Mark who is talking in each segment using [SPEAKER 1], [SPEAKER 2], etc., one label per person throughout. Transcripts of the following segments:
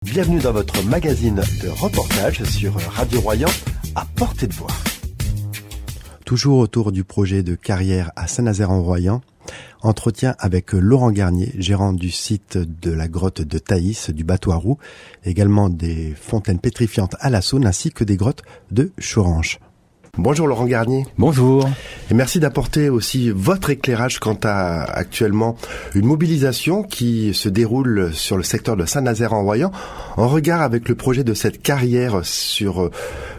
[SPEAKER 1] Bienvenue dans votre magazine de reportage sur Radio Royan, à portée de voix. Toujours autour du projet de carrière à Saint-Nazaire-en-Royan, entretien avec Laurent Garnier, gérant du site de la grotte de Thaïs, du bateau à roues, également des fontaines pétrifiantes à la Saône, ainsi que des grottes de Choranche. Bonjour Laurent Garnier.
[SPEAKER 2] Bonjour.
[SPEAKER 1] Et merci d'apporter aussi votre éclairage quant à actuellement une mobilisation qui se déroule sur le secteur de Saint-Nazaire-en-Royan en regard avec le projet de cette carrière sur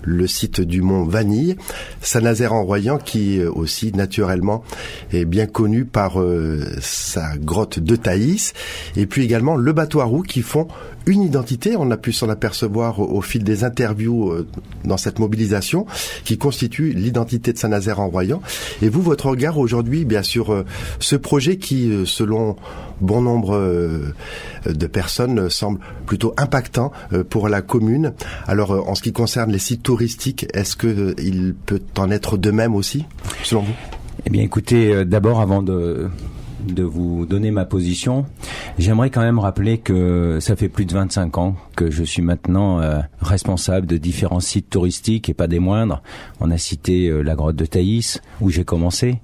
[SPEAKER 1] le site du Mont Vanille. Saint-Nazaire-en-Royan qui aussi naturellement est bien connu par sa grotte de Thaïs et puis également le bateau à roues qui font une identité. On a pu s'en apercevoir au fil des interviews dans cette mobilisation qui constitue l'identité de Saint-Nazaire-en-Royan. Et vous, votre regard aujourd'hui, bien sûr, ce projet qui, selon bon nombre de personnes, semble plutôt impactant pour la commune. Alors, en ce qui concerne les sites touristiques, est-ce que il peut en être de même aussi, selon vous ?
[SPEAKER 2] Eh bien, écoutez, d'abord, avant de vous donner ma position, j'aimerais quand même rappeler que ça fait plus de 25 ans que je suis maintenant responsable de différents sites touristiques et pas des moindres. On a cité la grotte de Thaïs, où j'ai commencé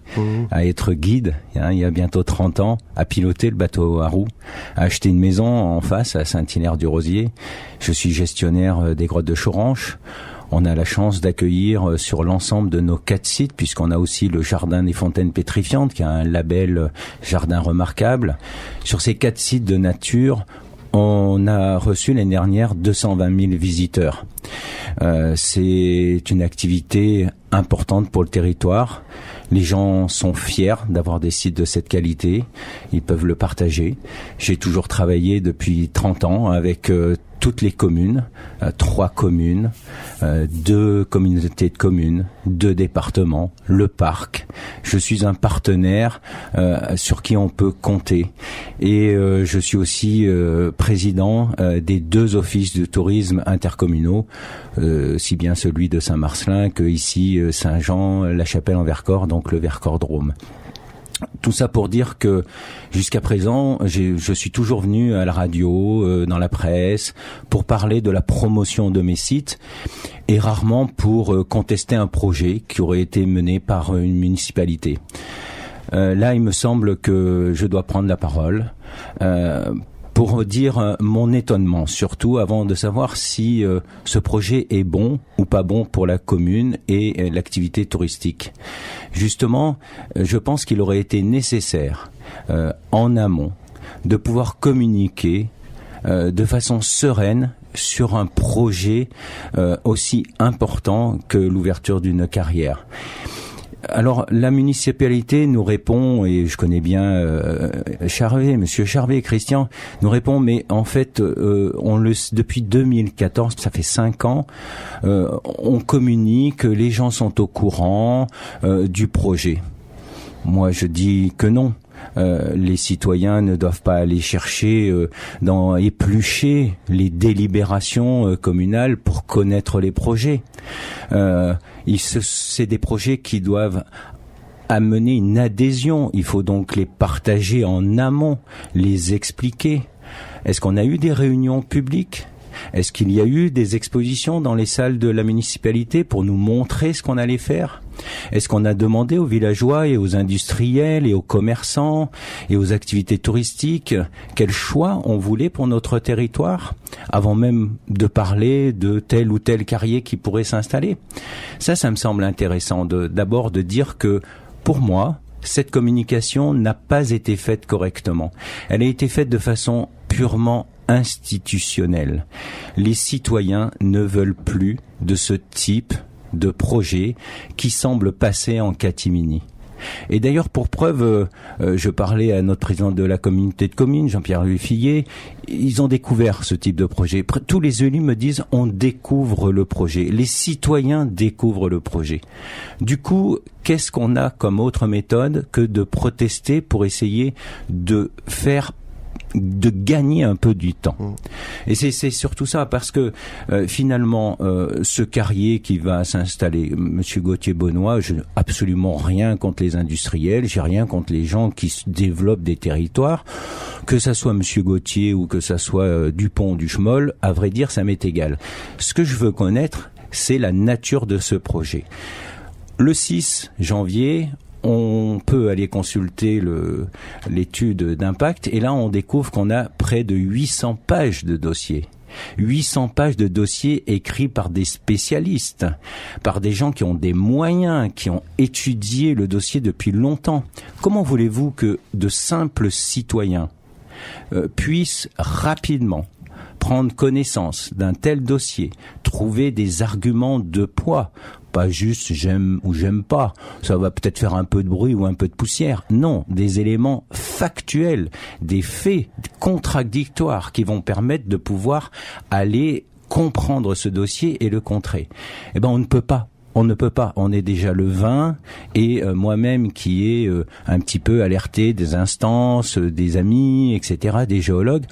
[SPEAKER 2] à être guide, il y a bientôt 30 ans, à piloter le bateau à roues, à acheter une maison en face à Saint-Hilaire-du-Rosier. Je suis gestionnaire des grottes de Choranche. On a la chance d'accueillir sur l'ensemble de nos 4 sites, puisqu'on a aussi le jardin des fontaines pétrifiantes, qui a un label jardin remarquable. Sur ces 4 sites de nature, on a reçu l'année dernière 220 000 visiteurs. C'est une activité importante pour le territoire. Les gens sont fiers d'avoir des sites de cette qualité. Ils peuvent le partager. J'ai toujours travaillé depuis 30 ans avec toutes les communes, 3 communes, 2 communautés de communes, 2 départements, le parc. Je suis un partenaire sur qui on peut compter. Et je suis aussi président des 2 offices de tourisme intercommunaux, si bien celui de Saint-Marcellin que ici Saint-Jean, la Chapelle-en-Vercors, donc le Vercors-Drôme. Tout ça pour dire que jusqu'à présent, je suis toujours venu à la radio, dans la presse, pour parler de la promotion de mes sites et rarement pour contester un projet qui aurait été mené par une municipalité. Là, il me semble que je dois prendre la parole pour dire mon étonnement, surtout avant de savoir si ce projet est bon ou pas bon pour la commune et l'activité touristique. Justement, je pense qu'il aurait été nécessaire, en amont, de pouvoir communiquer de façon sereine sur un projet aussi important que l'ouverture d'une carrière. Alors, la municipalité nous répond, et je connais bien Monsieur Charvet, Christian, nous répond, mais en fait, depuis 2014, ça fait 5 ans, on communique, les gens sont au courant du projet. Moi, je dis que non. Les citoyens ne doivent pas aller chercher éplucher les délibérations communales pour connaître les projets. C'est des projets qui doivent amener une adhésion. Il faut donc les partager en amont, les expliquer. Est-ce qu'on a eu des réunions publiques ? Est-ce qu'il y a eu des expositions dans les salles de la municipalité pour nous montrer ce qu'on allait faire ? Est-ce qu'on a demandé aux villageois et aux industriels et aux commerçants et aux activités touristiques quel choix on voulait pour notre territoire avant même de parler de tel ou tel carrier qui pourrait s'installer ? Ça me semble intéressant d'abord de dire que pour moi, cette communication n'a pas été faite correctement. Elle a été faite de façon purement institutionnelle. Les citoyens ne veulent plus de ce type de projet qui semble passer en catimini. Et d'ailleurs, pour preuve, je parlais à notre président de la communauté de communes, Jean-Pierre-Louis Fillet, ils ont découvert ce type de projet. Tous les élus me disent, on découvre le projet. Les citoyens découvrent le projet. Du coup, qu'est-ce qu'on a comme autre méthode que de protester pour essayer de faire de gagner un peu du temps. Et c'est surtout ça, parce que finalement, ce carrier qui va s'installer, Monsieur Gauthier-Benoît, je n'ai absolument rien contre les industriels, j'ai rien contre les gens qui développent des territoires, que ça soit Monsieur Gauthier ou que ça soit Dupont du Schmoll, à vrai dire, ça m'est égal. Ce que je veux connaître, c'est la nature de ce projet. Le 6 janvier, on peut aller consulter l'étude d'impact, et là on découvre qu'on a près de 800 pages de dossiers. 800 pages de dossiers écrits par des spécialistes, par des gens qui ont des moyens, qui ont étudié le dossier depuis longtemps. Comment voulez-vous que de simples citoyens puissent rapidement prendre connaissance d'un tel dossier, trouver des arguments de poids, pas juste j'aime ou j'aime pas, ça va peut-être faire un peu de bruit ou un peu de poussière, non, des éléments factuels, des faits contradictoires qui vont permettre de pouvoir aller comprendre ce dossier et le contrer. Eh ben, on ne peut pas. On est déjà le 20, et moi-même qui ai un petit peu alerté des instances, des amis, etc., des géologues,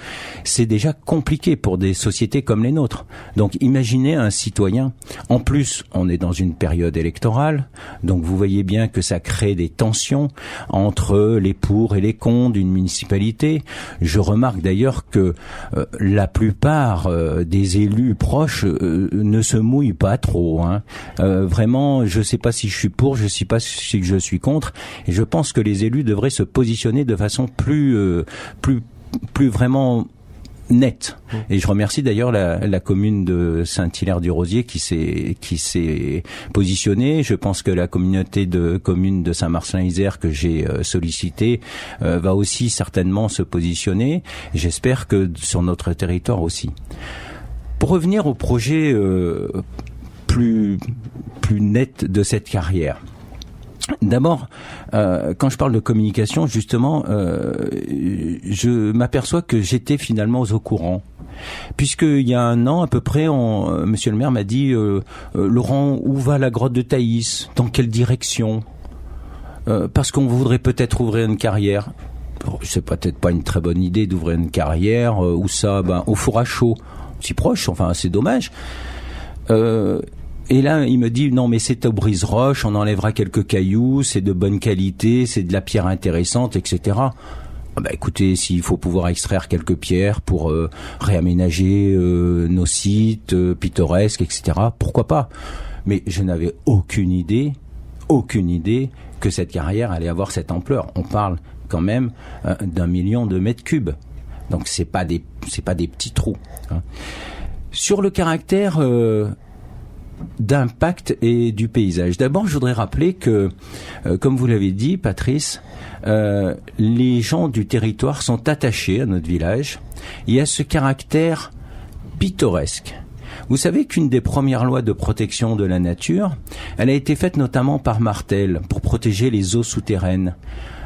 [SPEAKER 2] c'est déjà compliqué pour des sociétés comme les nôtres. Donc imaginez un citoyen. En plus, on est dans une période électorale, donc vous voyez bien que ça crée des tensions entre les pour et les contre d'une municipalité. Je remarque d'ailleurs que la plupart des élus proches ne se mouillent pas trop, hein. Vraiment, je ne sais pas si je suis pour, je ne sais pas si je suis contre, et je pense que les élus devraient se positionner de façon plus vraiment nette. Et je remercie d'ailleurs la commune de Saint-Hilaire-du-Rosier qui s'est positionnée. Je pense que la communauté de communes de Saint-Marcellin-Isère que j'ai sollicitée va aussi certainement se positionner. J'espère que sur notre territoire aussi. Pour revenir au projet plus net de cette carrière. D'abord, quand je parle de communication, justement, je m'aperçois que j'étais finalement au courant. Puisqu'il y a un an à peu près, Monsieur le maire m'a dit Laurent, où va la grotte de Thaïs? Dans quelle direction? Parce qu'on voudrait peut-être ouvrir une carrière. C'est peut-être pas une très bonne idée d'ouvrir une carrière. Où ça? Au four à chaud. Si proche, enfin c'est dommage. Et là, il me dit, non, mais c'est au brise-roche, on enlèvera quelques cailloux, c'est de bonne qualité, c'est de la pierre intéressante, etc. Écoutez, s'il faut pouvoir extraire quelques pierres pour réaménager nos sites pittoresques, etc., pourquoi pas? Mais je n'avais aucune idée que cette carrière allait avoir cette ampleur. On parle quand même d'1 million de mètres cubes. Donc c'est pas des petits trous, hein. Sur le caractère d'impact et du paysage. D'abord, je voudrais rappeler que, comme vous l'avez dit, Patrice, les gens du territoire sont attachés à notre village. Il y a ce caractère pittoresque. Vous savez qu'une des premières lois de protection de la nature, elle a été faite notamment par Martel pour protéger les eaux souterraines,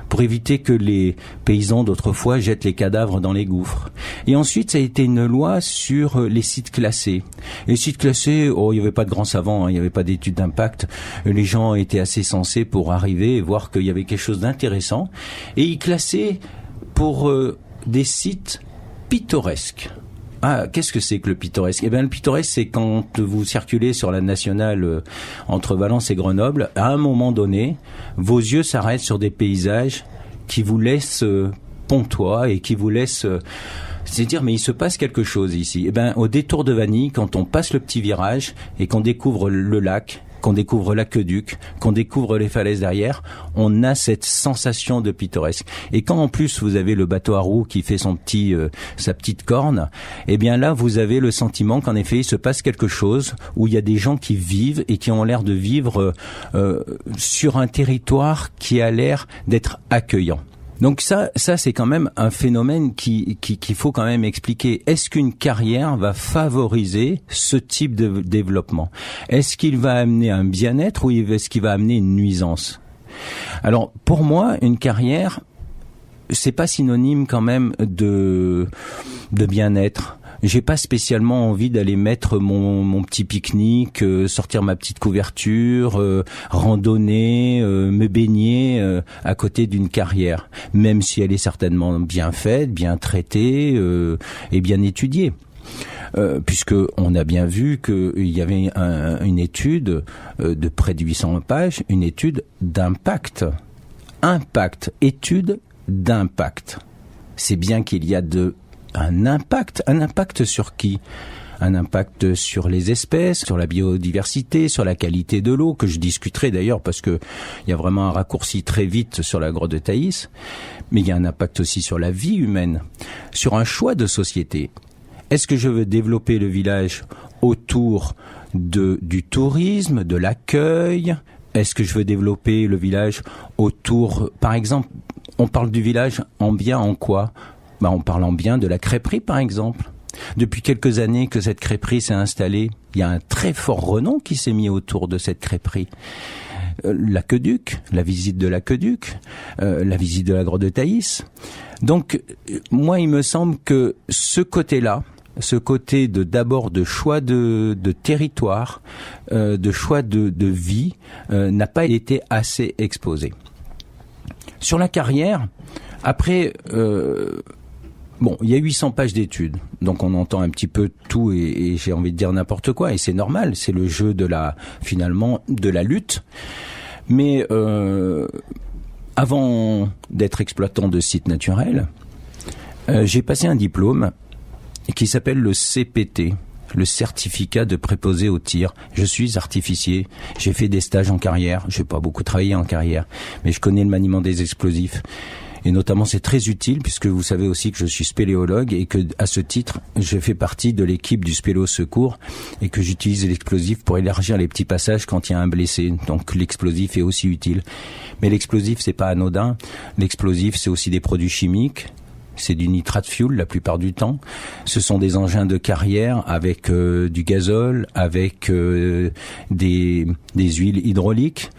[SPEAKER 2] pour éviter que les paysans d'autrefois jettent les cadavres dans les gouffres. Et ensuite, ça a été une loi sur les sites classés. Les sites classés, il n'y avait pas de grands savants, hein, il n'y avait pas d'études d'impact. Les gens étaient assez sensés pour arriver et voir qu'il y avait quelque chose d'intéressant. Et ils classaient pour des sites pittoresques. Ah, qu'est-ce que c'est que le pittoresque? Eh bien, le pittoresque, c'est quand vous circulez sur la nationale entre Valence et Grenoble, à un moment donné, vos yeux s'arrêtent sur des paysages qui vous laissent pontois et qui vous laissent c'est dire, mais il se passe quelque chose ici. Eh bien, au détour de Vanille, quand on passe le petit virage et qu'on découvre le lac, qu'on découvre l'aqueduc, qu'on découvre les falaises derrière, on a cette sensation de pittoresque. Et quand en plus vous avez le bateau à roues qui fait sa petite corne, eh bien là vous avez le sentiment qu'en effet il se passe quelque chose où il y a des gens qui vivent et qui ont l'air de vivre sur un territoire qui a l'air d'être accueillant. Donc ça c'est quand même un phénomène qu'il faut quand même expliquer. Est-ce qu'une carrière va favoriser ce type de développement? Est-ce qu'il va amener un bien-être ou est-ce qu'il va amener une nuisance? Alors pour moi, une carrière, c'est pas synonyme quand même de bien-être. j'ai pas spécialement envie d'aller mettre mon petit pique-nique, sortir ma petite couverture, randonner, me baigner à côté d'une carrière, même si elle est certainement bien faite, bien traitée et bien étudiée. Puisque on a bien vu qu'il y avait une étude de près de 800 pages, une étude d'impact. Étude d'impact. C'est bien qu'il y a un impact sur qui ? Un impact sur les espèces, sur la biodiversité, sur la qualité de l'eau, que je discuterai d'ailleurs parce que il y a vraiment un raccourci très vite sur la grotte de Thaïs, mais il y a un impact aussi sur la vie humaine, sur un choix de société. Est-ce que je veux développer le village autour du tourisme, de l'accueil ? Est-ce que je veux développer le village autour, par exemple, on parle du village en bien en quoi ? On parle en bien de la crêperie, par exemple. Depuis quelques années que cette crêperie s'est installée, il y a un très fort renom qui s'est mis autour de cette crêperie. L'aqueduc, la visite de l'aqueduc, la visite de la grotte de Thaïs. Donc, moi, il me semble que ce côté-là, ce côté d'abord de choix de territoire, de choix de vie, n'a pas été assez exposé. Sur la carrière, après, il y a 800 pages d'études, donc on entend un petit peu tout et j'ai envie de dire n'importe quoi, et c'est normal, c'est le jeu finalement de la lutte. Mais avant d'être exploitant de sites naturels, j'ai passé un diplôme qui s'appelle le CPT, le certificat de préposé au tir. Je suis artificier, j'ai fait des stages en carrière, j'ai pas beaucoup travaillé en carrière, mais je connais le maniement des explosifs. Et notamment, c'est très utile puisque vous savez aussi que je suis spéléologue et que, à ce titre, je fais partie de l'équipe du spéléo secours et que j'utilise l'explosif pour élargir les petits passages quand il y a un blessé. Donc, l'explosif est aussi utile. Mais l'explosif, c'est pas anodin. L'explosif, c'est aussi des produits chimiques. C'est du nitrate fuel la plupart du temps. Ce sont des engins de carrière avec du gazole, avec des huiles hydrauliques.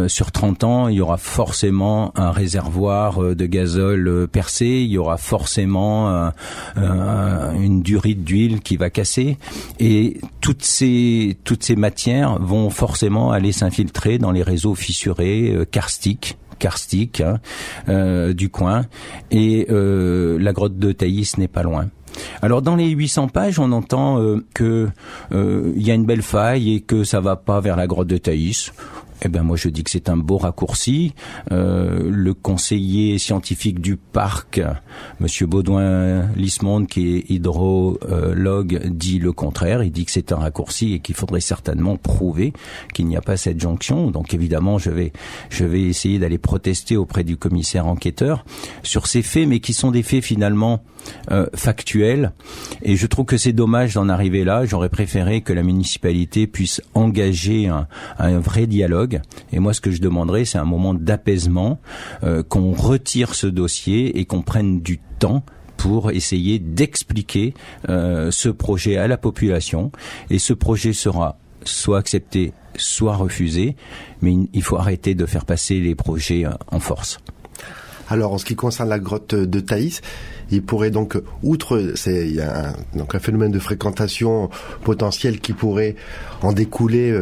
[SPEAKER 2] Sur 30 ans, il y aura forcément un réservoir de gazole percé, il y aura forcément une durite d'huile qui va casser, et toutes ces matières vont forcément aller s'infiltrer dans les réseaux fissurés karstiques du coin, et la grotte de Thaïs n'est pas loin. Alors dans les 800 pages, on entend que il y a une belle faille et que ça va pas vers la grotte de Thaïs. Eh ben moi je dis que c'est un beau raccourci. Le conseiller scientifique du parc, Monsieur Baudouin-Lismonde, qui est hydrologue, dit le contraire. Il dit que c'est un raccourci et qu'il faudrait certainement prouver qu'il n'y a pas cette jonction. Donc évidemment je vais essayer d'aller protester auprès du commissaire enquêteur sur ces faits, mais qui sont des faits finalement factuels. Et je trouve que c'est dommage d'en arriver là. J'aurais préféré que la municipalité puisse engager un vrai dialogue. Et moi, ce que je demanderais, c'est un moment d'apaisement, qu'on retire ce dossier et qu'on prenne du temps pour essayer d'expliquer ce projet à la population. Et ce projet sera soit accepté, soit refusé, mais il faut arrêter de faire passer les projets en force.
[SPEAKER 1] Alors, en ce qui concerne la grotte de Thaïs, il pourrait donc, il y a un phénomène de fréquentation potentiel qui pourrait en découler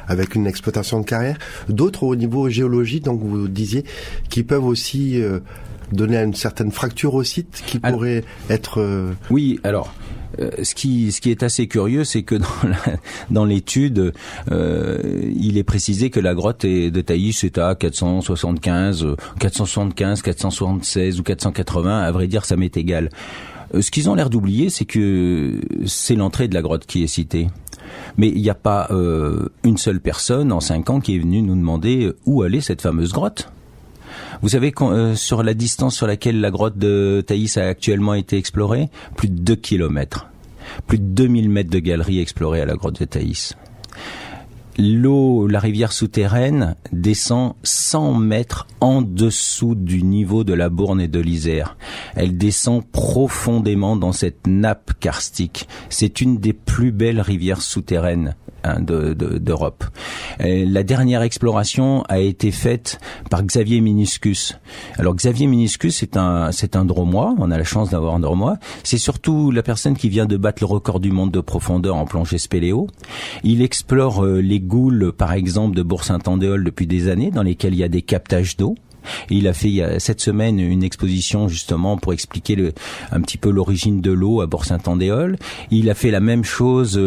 [SPEAKER 1] avec une exploitation de carrière. D'autres au niveau géologique, donc vous disiez, qui peuvent aussi donner une certaine fracture au site, qui pourrait être...
[SPEAKER 2] Oui, alors... Ce qui est assez curieux, c'est que dans l'étude, il est précisé que la grotte de Thaïs est à 475, 476 ou 480. À vrai dire, ça m'est égal. Ce qu'ils ont l'air d'oublier, c'est que c'est l'entrée de la grotte qui est citée. Mais il n'y a pas une seule personne en 5 ans qui est venue nous demander où allait cette fameuse grotte. Vous savez, sur la distance sur laquelle la grotte de Thaïs a actuellement été explorée, plus de 2 kilomètres. Plus de 2000 mètres de galeries explorées à la grotte de Thaïs. La rivière souterraine descend 100 mètres en dessous du niveau de la Bourne et de l'Isère. Elle descend profondément dans cette nappe karstique. C'est une des plus belles rivières souterraines d'Europe. La dernière exploration a été faite par Xavier Minuscus. Alors Xavier Minuscus, c'est un Drômois, on a la chance d'avoir un Drômois. C'est surtout la personne qui vient de battre le record du monde de profondeur en plongée spéléo. Il explore les goules, par exemple, de Bourg-Saint-Andéol depuis des années, dans lesquelles il y a des captages d'eau. Et il a fait il y a cette semaine une exposition justement pour expliquer un petit peu l'origine de l'eau à Bourg-Saint-Andéol. Il a fait la même chose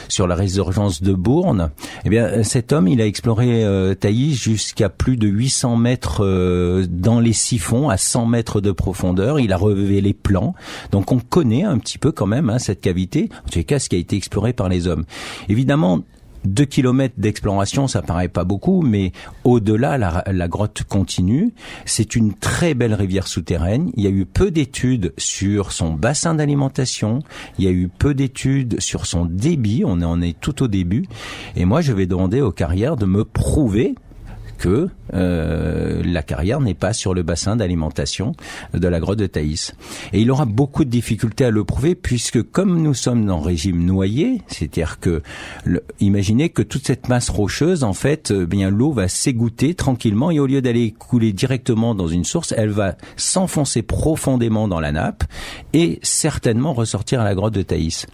[SPEAKER 2] sur la résurgence de Bourne. Eh bien, cet homme, il a exploré Thaïs jusqu'à plus de 800 mètres dans les siphons, à 100 mètres de profondeur. Il a relevé les plans. Donc on connaît un petit peu quand même cette cavité, en tout cas ce qui a été exploré par les hommes. Évidemment, 2 kilomètres d'exploration, ça paraît pas beaucoup, mais au-delà, la grotte continue. C'est une très belle rivière souterraine. Il y a eu peu d'études sur son bassin d'alimentation. Il y a eu peu d'études sur son débit. On en est tout au début. Et moi, je vais demander aux carrières de me prouver que la carrière n'est pas sur le bassin d'alimentation de la grotte de Thaïs. Et il aura beaucoup de difficultés à le prouver puisque comme nous sommes en régime noyé, c'est-à-dire que imaginez que toute cette masse rocheuse, en fait, bien l'eau va s'égoutter tranquillement et au lieu d'aller couler directement dans une source, elle va s'enfoncer profondément dans la nappe et certainement ressortir à la grotte de Thaïs.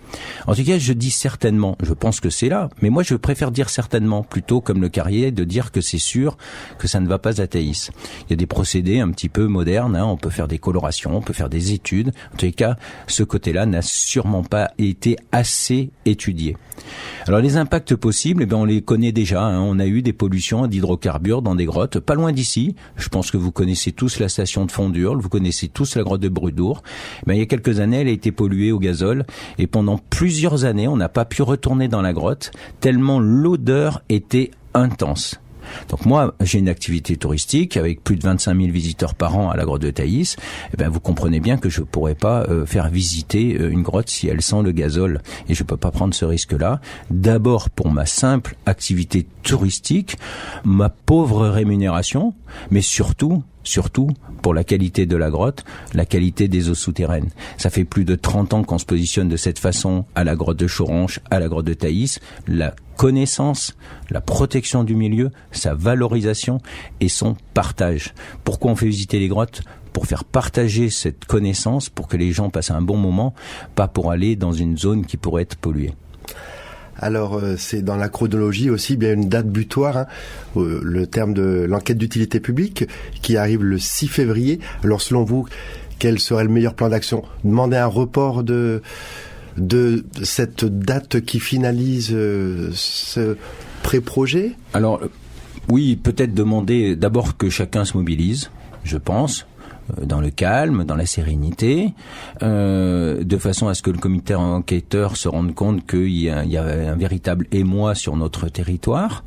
[SPEAKER 2] En tout cas, je dis certainement, je pense que c'est là, mais moi je préfère dire certainement plutôt comme le Carrier de dire que c'est sûr que ça ne va pas à Thaïs. Il y a des procédés un petit peu modernes, on peut faire des colorations, on peut faire des études. En tous les cas, ce côté-là n'a sûrement pas été assez étudié. Alors les impacts possibles, on les connaît déjà. On a eu des pollutions d'hydrocarbures dans des grottes, pas loin d'ici. Je pense que vous connaissez tous la station de Fondurle, vous connaissez tous la grotte de Brudour. Il y a quelques années, elle a été polluée au gazole et pendant plusieurs années, on n'a pas pu retourner dans la grotte tellement l'odeur était intense. Donc moi, j'ai une activité touristique avec plus de 25 000 visiteurs par an à la grotte de Thaïs. Vous comprenez bien que je pourrais pas faire visiter une grotte si elle sent le gazole. Et je peux pas prendre ce risque-là. D'abord pour ma simple activité touristique, ma pauvre rémunération, mais surtout pour la qualité de la grotte, la qualité des eaux souterraines. Ça fait plus de 30 ans qu'on se positionne de cette façon à la grotte de Choronche, à la grotte de Thaïs. La connaissance, la protection du milieu, sa valorisation et son partage. Pourquoi on fait visiter les grottes ? Pour faire partager cette connaissance, pour que les gens passent un bon moment, pas pour aller dans une zone qui pourrait être polluée.
[SPEAKER 1] Alors, c'est dans la chronologie aussi bien une date butoir, le terme de l'enquête d'utilité publique qui arrive le 6 février. Alors, selon vous, quel serait le meilleur plan d'action ? Demander un report de cette date qui finalise ce pré-projet ?
[SPEAKER 2] Alors, oui, peut-être demander d'abord que chacun se mobilise, je pense, dans le calme, dans la sérénité, de façon à ce que le comité enquêteur se rende compte qu'il y a un véritable émoi sur notre territoire,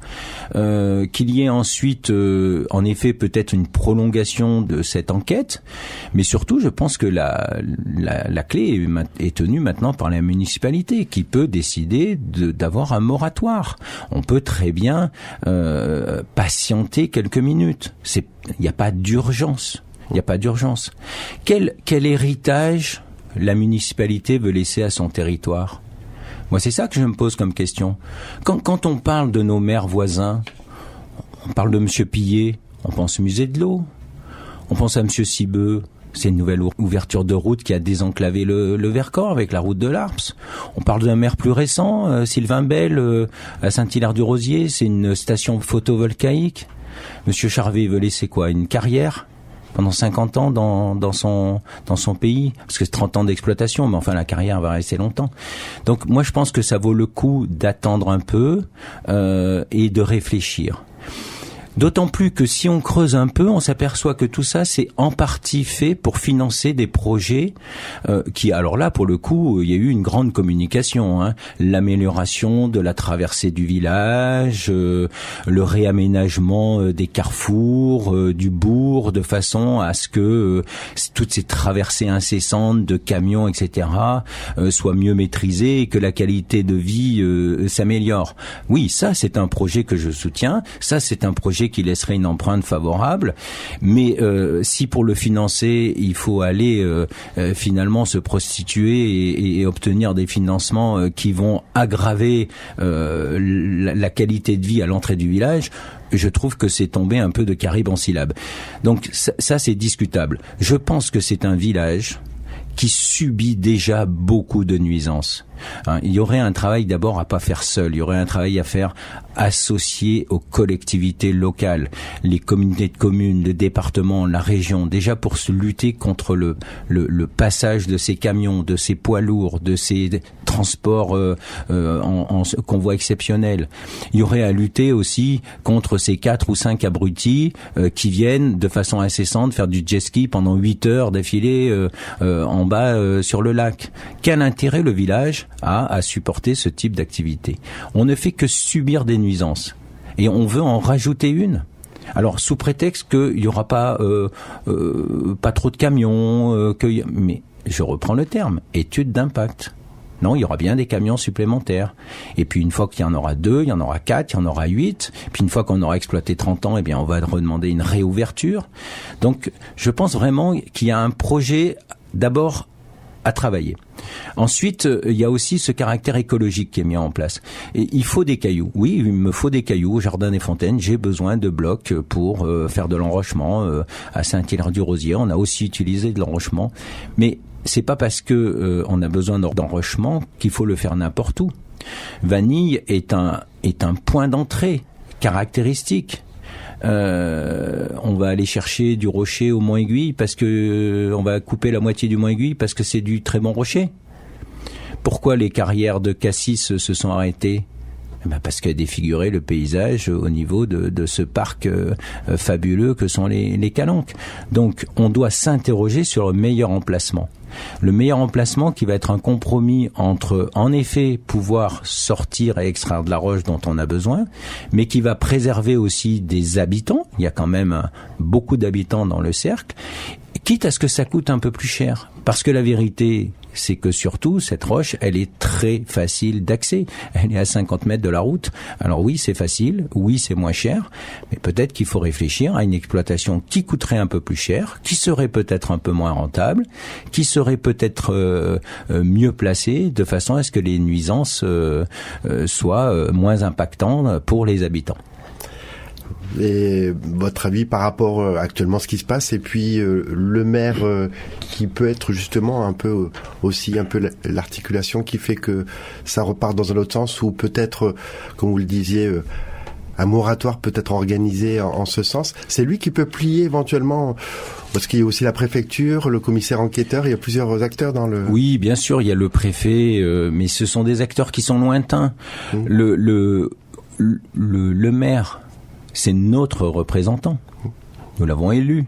[SPEAKER 2] qu'il y ait ensuite, en effet, peut-être une prolongation de cette enquête, mais surtout, je pense que la clé est tenue maintenant par la municipalité, qui peut décider d'avoir un moratoire. On peut très bien patienter quelques minutes. Il n'y a pas d'urgence. Il n'y a pas d'urgence. Quel héritage la municipalité veut laisser à son territoire ? Moi, c'est ça que je me pose comme question. Quand on parle de nos maires voisins, on parle de Monsieur Pillet, on pense au musée de l'eau. On pense à Monsieur Cibeux, c'est une nouvelle ouverture de route qui a désenclavé le Vercors avec la route de l'Arps. On parle d'un maire plus récent, Sylvain Bell, à Saint-Hilaire-du-Rosier, c'est une station photovoltaïque. Monsieur Charvet veut laisser quoi ? Une carrière ? Pendant 50 ans dans son pays, parce que c'est 30 ans d'exploitation, mais enfin la carrière va rester longtemps. Donc moi je pense que ça vaut le coup d'attendre un peu et de réfléchir. D'autant plus que si on creuse un peu, on s'aperçoit que tout ça, c'est en partie fait pour financer des projets qui, alors là, pour le coup, il y a eu une grande communication. L'amélioration de la traversée du village, le réaménagement des carrefours, du bourg, de façon à ce que toutes ces traversées incessantes de camions, etc., soient mieux maîtrisées et que la qualité de vie s'améliore. Oui, ça, c'est un projet que je soutiens. Ça, c'est un projet projet qui laisserait une empreinte favorable. Mais si pour le financer, il faut aller finalement se prostituer et obtenir des financements qui vont aggraver la qualité de vie à l'entrée du village, je trouve que c'est tombé un peu de Caribe en syllabes. Donc ça c'est discutable. Je pense que c'est un village qui subit déjà beaucoup de nuisances. Il y aurait un travail d'abord à pas faire seul, il y aurait un travail à faire associé aux collectivités locales, les communautés de communes, le département, la région, déjà pour se lutter contre le passage de ces camions, de ces poids lourds, de ces transports en convois exceptionnels. Il y aurait à lutter aussi contre ces 4 ou 5 abrutis qui viennent de façon incessante faire du jet ski pendant 8 heures d'affilée en bas sur le lac. Quel intérêt le village a à supporter ce type d'activité? On ne fait que subir des nuisances et on veut en rajouter une. Alors sous prétexte qu'il n'y aura pas trop de camions, mais je reprends le terme, étude d'impact. Non, il y aura bien des camions supplémentaires. Et puis une fois qu'il y en aura 2, il y en aura 4, il y en aura 8. Puis une fois qu'on aura exploité 30 ans, eh bien on va redemander une réouverture. Donc je pense vraiment qu'il y a un projet d'abord à travailler. Ensuite, il y a aussi ce caractère écologique qui est mis en place. Et il faut des cailloux. Oui, il me faut des cailloux au Jardin des Fontaines. J'ai besoin de blocs pour faire de l'enrochement. À Saint-Hilaire-du-Rosier, on a aussi utilisé de l'enrochement. Mais c'est pas parce que on a besoin d'enrochement qu'il faut le faire n'importe où. Vanille est un point d'entrée caractéristique. On va aller chercher du rocher au Mont-Aiguille parce que on va couper la moitié du Mont-Aiguille parce que c'est du très bon rocher. Pourquoi les carrières de cassis se sont arrêtées? Parce qu'elle défigurait le paysage au niveau de ce parc fabuleux que sont les Calanques. Donc on doit s'interroger sur le meilleur emplacement. Le meilleur emplacement qui va être un compromis entre, en effet, pouvoir sortir et extraire de la roche dont on a besoin, mais qui va préserver aussi des habitants. Il y a quand même beaucoup d'habitants dans le cercle, quitte à ce que ça coûte un peu plus cher. Parce que la vérité, c'est que surtout, cette roche, elle est très facile d'accès. Elle est à 50 mètres de la route. Alors oui, c'est facile, oui, c'est moins cher, mais peut-être qu'il faut réfléchir à une exploitation qui coûterait un peu plus cher, qui serait peut-être un peu moins rentable, qui serait peut-être mieux placée, de façon à ce que les nuisances soient moins impactantes pour les habitants.
[SPEAKER 1] Et votre avis par rapport actuellement à ce qui se passe, et puis le maire qui peut être justement un peu aussi un peu l'articulation qui fait que ça repart dans un autre sens, ou peut-être, comme vous le disiez, un moratoire peut être organisé en ce sens. C'est lui qui peut plier éventuellement, parce qu'il y a aussi la préfecture, le commissaire enquêteur, il y a plusieurs acteurs dans le...
[SPEAKER 2] Oui, bien sûr, il y a le préfet, mais ce sont des acteurs qui sont lointains. Le maire, c'est notre représentant. Nous l'avons élu.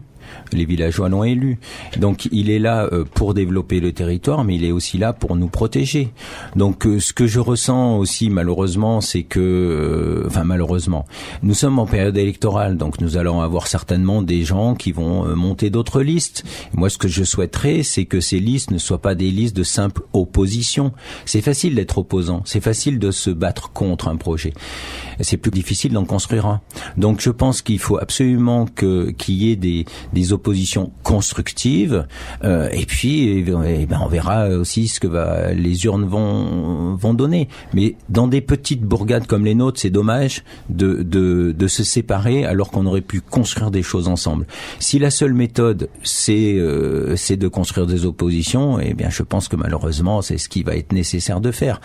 [SPEAKER 2] Les villageois l'ont élu. Donc il est là pour développer le territoire, mais il est aussi là pour nous protéger. Donc ce que je ressens aussi malheureusement, c'est que, malheureusement, nous sommes en période électorale, donc nous allons avoir certainement des gens qui vont monter d'autres listes. Moi, ce que je souhaiterais, c'est que ces listes ne soient pas des listes de simple opposition. C'est facile d'être opposant, c'est facile de se battre contre un projet. C'est plus difficile d'en construire un. Donc je pense qu'il faut absolument qu'il y ait des oppositions constructives, et puis on verra aussi ce que les urnes vont donner. Mais dans des petites bourgades comme les nôtres, c'est dommage de se séparer alors qu'on aurait pu construire des choses ensemble. Si la seule méthode c'est de construire des oppositions, eh bien je pense que malheureusement c'est ce qui va être nécessaire de faire.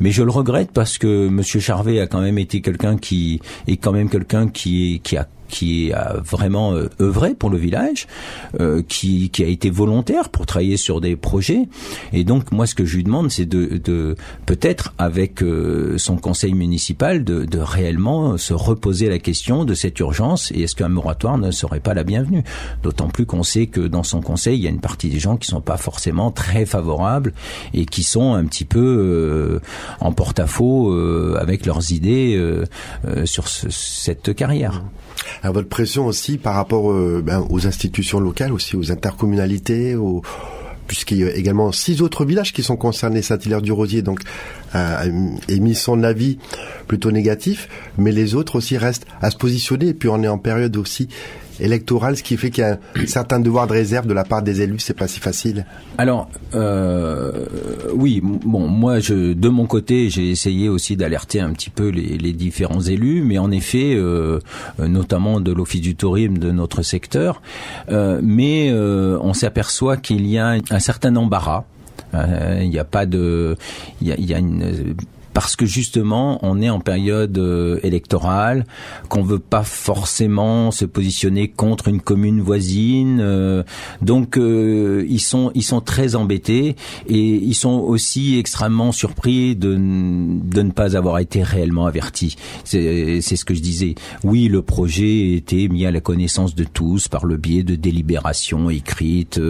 [SPEAKER 2] Mais je le regrette parce que Monsieur Charvet a quand même été quelqu'un qui a vraiment œuvré pour le village, qui a été volontaire pour travailler sur des projets. Et donc, moi, ce que je lui demande, c'est de peut-être, avec son conseil municipal, de réellement se reposer la question de cette urgence, et est-ce qu'un moratoire ne serait pas la bienvenue? D'autant plus qu'on sait que dans son conseil, il y a une partie des gens qui sont pas forcément très favorables et qui sont un petit peu en porte-à-faux avec leurs idées sur cette carrière.
[SPEAKER 1] Alors votre pression aussi par rapport aux institutions locales, aussi aux intercommunalités, puisqu'il y a également 6 autres villages qui sont concernés. Saint-Hilaire-du-Rosier donc a émis son avis plutôt négatif, mais les autres aussi restent à se positionner. Et puis on est en période aussi électorale, ce qui fait qu'il y a un certain devoir de réserve de la part des élus. C'est pas si facile.
[SPEAKER 2] Alors oui, bon, moi de mon côté, j'ai essayé aussi d'alerter un petit peu les différents élus, mais en effet, notamment de l'Office du tourisme de notre secteur, mais on s'aperçoit qu'il y a un certain embarras. Il n'y a pas de, il y a une parce que justement, on est en période électorale, qu'on veut pas forcément se positionner contre une commune voisine, donc ils sont très embêtés et ils sont aussi extrêmement surpris de ne pas avoir été réellement avertis. C'est ce que je disais. Oui, le projet a été mis à la connaissance de tous par le biais de délibérations écrites,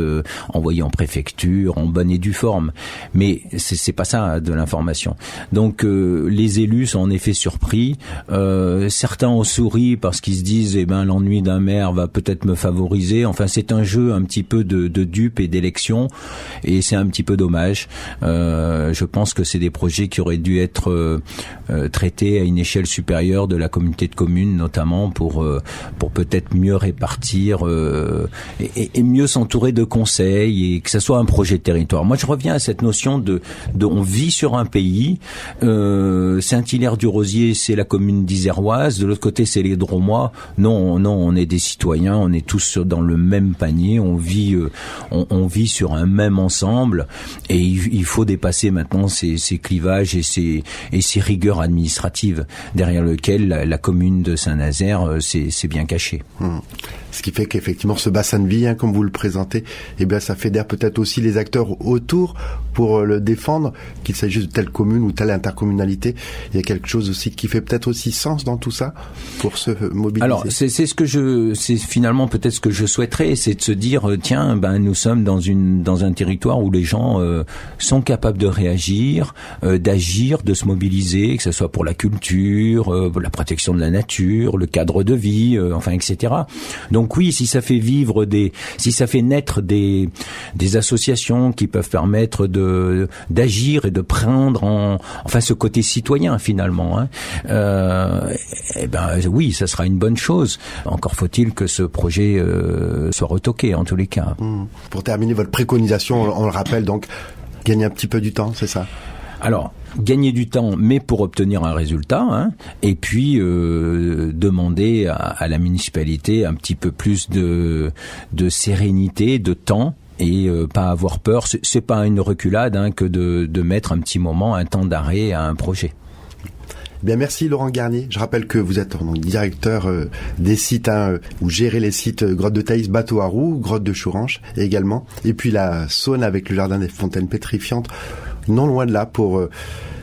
[SPEAKER 2] envoyées en préfecture, en bonne et due forme, mais c'est pas ça de l'information. Donc les élus sont en effet surpris. Certains ont souri parce qu'ils se disent l'ennui d'un maire va peut-être me favoriser. Enfin, c'est un jeu un petit peu de dupe et d'élection, et c'est un petit peu dommage. Je pense que c'est des projets qui auraient dû être traités à une échelle supérieure de la communauté de communes, notamment pour peut-être mieux répartir et mieux s'entourer de conseils, et que ça soit un projet de territoire. Moi, je reviens à cette notion de on vit sur un pays. Saint-Hilaire-du-Rosier, c'est la commune d'Iséroise. De l'autre côté, c'est les Dromois. Non, on est des citoyens. On est tous dans le même panier. On vit sur un même ensemble. Et il faut dépasser maintenant ces clivages et ces rigueurs administratives derrière lesquelles la commune de Saint-Nazaire s'est bien cachée.
[SPEAKER 1] Ce qui fait qu'effectivement, ce bassin de vie, comme vous le présentez, ça fédère peut-être aussi les acteurs autour pour le défendre, qu'il s'agisse de telle commune ou telle intercommunalité. Il y a quelque chose aussi qui fait peut-être aussi sens dans tout ça pour se mobiliser.
[SPEAKER 2] Alors, c'est finalement peut-être ce que je souhaiterais, c'est de se dire, tiens, nous sommes dans un territoire où les gens sont capables de réagir, d'agir, de se mobiliser, que ce soit pour la culture, pour la protection de la nature, le cadre de vie, etc. Donc oui, si ça fait naître des associations qui peuvent permettre d'agir et de prendre ce côté citoyen finalement, oui, ça sera une bonne chose. Encore faut-il que ce projet soit retoqué en tous les cas.
[SPEAKER 1] Pour terminer, votre préconisation, on le rappelle donc, gagner un petit peu du temps, c'est ça ?
[SPEAKER 2] Alors, gagner du temps, mais pour obtenir un résultat, et puis demander à la municipalité un petit peu plus de sérénité, de temps, et pas avoir peur. C'est pas une reculade que de mettre un petit moment, un temps d'arrêt à un projet.
[SPEAKER 1] Bien, merci Laurent Garnier. Je rappelle que vous êtes directeur des sites, où gérez les sites Grotte de Thaïs, Bateau à Roues, Grotte de Chouranche également, et puis la Saône avec le jardin des fontaines pétrifiantes, non loin de là, pour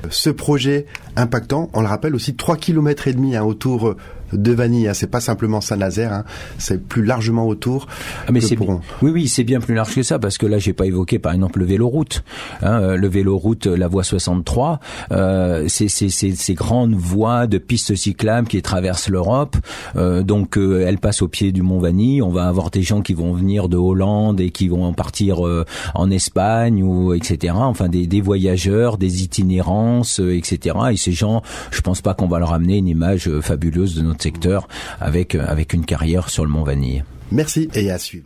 [SPEAKER 1] ce projet impactant. On le rappelle aussi, 3,5 km autour de Vanille, c'est pas simplement Saint-Nazaire, c'est plus largement autour.
[SPEAKER 2] Mais oui, c'est bien plus large que ça, parce que là, j'ai pas évoqué par exemple le véloroute. Le véloroute, la voie 63, ces grandes voies de pistes cyclables qui traversent l'Europe. Donc, elles passent au pied du Mont Vanille. On va avoir des gens qui vont venir de Hollande et qui vont partir en Espagne ou etc. Enfin, des voyageurs, des itinérances, etc. Et ces gens, je pense pas qu'on va leur amener une image fabuleuse de notre secteur avec une carrière sur le Mont Vanille.
[SPEAKER 1] Merci et à suivre.